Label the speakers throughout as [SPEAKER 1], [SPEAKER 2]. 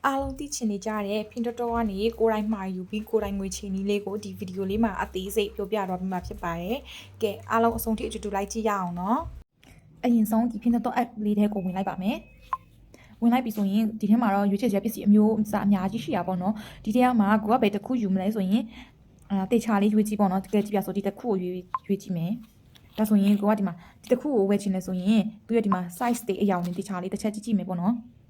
[SPEAKER 1] အားလုံးသိချင်နေကြတဲ့ဖင်တော်တော်ကနေကိုယ်တိုင်မှာယူပြီးကိုယ်တိုင်ငွေချေနည်းလေးကိုဒီဗီဒီယိုလေးမှာအသေးစိတ်ပြောပြတော့ပြီးမှဖြစ်ပါတယ်။ကဲအားလုံးအဆုံးထိအတူတူလိုက်ကြည့်ရအောင်နော်။အရင်ဆုံးဒီဖင်တော်တော် app လေးထဲကိုဝင်လိုက်ပါမယ်။ဝင်လိုက်ပြီဆိုရင်ဒီထဲမှာတော့ရွေးချယ်ချက်ပစ္စည်းအမျိုးအစားအများကြီးရှိတာပေါ့နော်။ဒီထဲမှာကိုကဘယ်တစ်ခုယူမလဲဆိုရင်တေချာလေးရွေးကြည့်ပေါ့နော်။တကယ်ကြည့်ပြဆိုဒီတစ်ခုကိုရွေးကြည့်မယ်။ဒါဆိုရင်ကိုကဒီမှာဒီတစ်ခုကိုဝယ်ချင်လဲဆိုရင်သူရဲ့ဒီမှာ size တွေအယောင်တွေတေချာလေးတစ်ချက်ကြည့်မယ်ပေါ့နော်။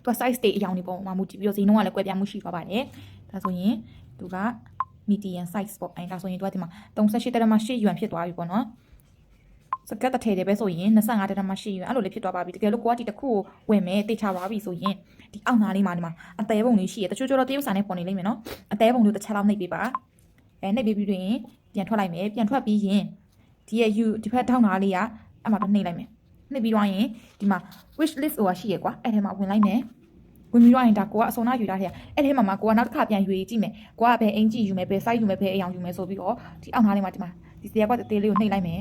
[SPEAKER 1] သူက size တွေအယောင်တွေပုံမှာမူတည်ပြီးတော့ဈေးနှုန်းကလည်းကွဲပြားမှုရှိသွားပါတယ်။ဒါဆိုရင်သူက medium size ပေါ့အဲဒါဆိုရင်သူကဒီမှာ38.8 yuan ဖြစ်သွားပြီပေါ့နော်။စကတ်တစ်ထည်တယ်ပဲဆိုရင်25.8 yuan အဲ့လိုလေးဖြစ်သွားပါပြီ။တကယ်လို့ကိုကဒီတစ်ခုကိုဝယ်မယ်တေချာသွားပြီဆိုရင်ဒီအောက်နားလေးမှာဒီမှာအသေးပုံလေးရှိရတချို့ကျတော့တရုပ်စာနဲ့ပေါ်နေလိမ့်မယ်နော်။အသေးပုံလေးတစ်ချက်လောက်နှိပ်ပေးပါ။နှိပ်ပေးပြီးရင်ပြန်ထွက်လိုက်မယ်။ပြန်ထွက်ပြီးရင်ဒီရဲ့ you ဒီဘက်ထောက်နားလေးကအမှတော့နှိပ်လိုက်မယ်။နှိပ်ပြီးတော့ရင်ဒီမှာ wish list ဟိုရှိရကွာအဲ့ထဲမှာဝင်လိုက်မယ်ဝင်ပြီးတော့ရင်ဒါကိုကအစောနာယူထားတဲ့အဲ့ထဲမှာကိုကနောက်တစ်ခါပြန်ယူကြည့်မယ်ကိုကဘယ်အင်ဂျီယူမယ်ဘယ် size ယူမယ်ဘယ်အယောင်ယူမယ်ဆိုပြီးတော့ဒီအောက်နားလေးမှာဒီမှာဒီတရားကအသေးလေးကိုနှိပ်လိုက်မယ်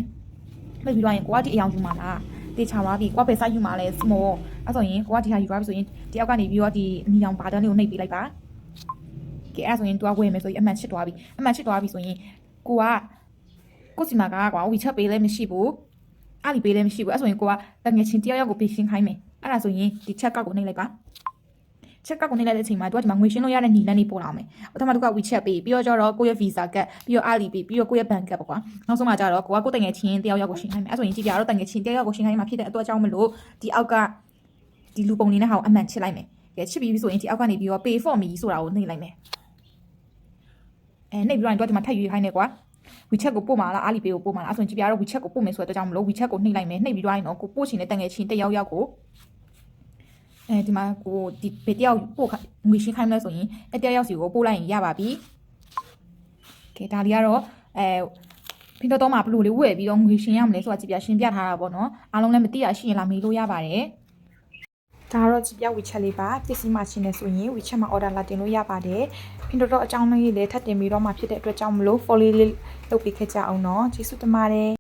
[SPEAKER 1] နှိပ်ပြီးတော့ရင်ကိုကဒီအယောင်ယူမှာလားတေချာသွားပြီကိုကဘယ် size ယူမှာလဲ small အဲ့ဆိုရင်ကိုကဒီဟာယူသွားပြီဆိုရင်ဒီအောက်ကနေပြီးတော့ဒီနီအောင်ဘာတန်းလေးကိုနှိပ်ပေးလိုက်ပါကဲအဲ့ဆိုရင် तू ကဝယ်မယ်ဆိုရင်အမှန်ချစ်သွားပြီအမှန်ချစ်သွားပြီဆိုရင်ကိုစီမာကကွာဝီချက်ပေးလည်းမရှိဘူးအားလီပေးလည်းမရှိဘူးအဲ့ဆိုရင်ကိုကတငယ်ချင်းတယောက်ယောက်ကိုပေးရှင်းခိုင်းမယ်အဲ့ဒါဆိုရင်ဒီချက်ကောက်ကိုနှိပ်လိုက်ပါချက်ကောက်ကိုနှိပ်လိုက်တဲ့အချိန်မှာသူကဒီမှာငွေရှင်းလို့ရတဲ့ညီလန်းလေးပို့လာမယ်ပထမသူက WeChat ပေးပြီးတော့ကျတော့ကိုယ့်ရဲ့ Visa ကတ်ပြီးတော့အားလီပေးပြီးတော့ကိုယ့်ရဲ့ Bank ကတ်ပေါ့ကွာနောက်ဆုံးမှကျတော့ကိုကကိုယ်တငယ်ချင်းတယောက်ယောက်ကိုရှင်းခိုင်းမယ်အဲ့ဆိုရင်ကြည့်ပြတော့တငယ်ချင်းတယောက်ယောက်ကိုရှင်းခိုင်းမှာဖြစ်တဲ့အတွက်အကြောင်းမလို့ဒီအောက်ကဒီလူပုံလေးနဲ့ဟာကိုအမှန်ချစ်လိုက်မယ်ကဲချစ်ပြီးဆိုရင်ဒီအောက်ကနေပြီးတော့ Pay for me ဆိုတာကိုနှိပ်လိုက်မယ်နှိပ်ပြီးတော့သူကဒီမှာထပ်ယူခိုင်းနေကွာWeChat ကိုပို့မှာလားအားလီပေးကိုပို့မှာလားအဲ့ဆိုရင်ကြည့်ပြတော့ WeChat ကိုပို့မယ်ဆိုတဲ့အတွက်ကြောင့်မလို့ WeChat ကိုနှိပ်လိုက်မယ်နှိပ်ပြီးတော့ရင်တော့ကိုပို့ချင်တဲ့တငယ်ချင်းတယောက်ယောက်ကိုဒီမှာကိုဒီဘယ်တယောက်ပို့ငွေရှင်းခိုင်းမလဲဆိုရင်တယောက်ယောက်စီကိုပို့လိုက်ရင်ရပါပြီကဲဒါလေးကတော့ဖင်တော်မှာဘလို့လေးဝယ်ပြီးတော့ငွေရှင်းရမလဲဆိုတာကြည့်ပြရှင်းပြထားတာပေါ့နော်အားလုံးလည်းမသိရရှိရင်လာမေးလို့ရပါတယ်ဒါတော့ကြည့်ပြ WeChat လေးပါပစ္စည်းမှရှင်းနေဆိုရင် WeChat မှာ order လာတင်လို့ရပါတယ်ဖင်တော်အကြောင်းလေးလည်းထပ်တင်ပြီးတော့မှဖြစ်တဲ့အတွက်ကြောင့်မလို့ follow လေးလုပ်ပေးခဲ့ကြအောင်နော်ကျေးဇူးတင်ပါတယ်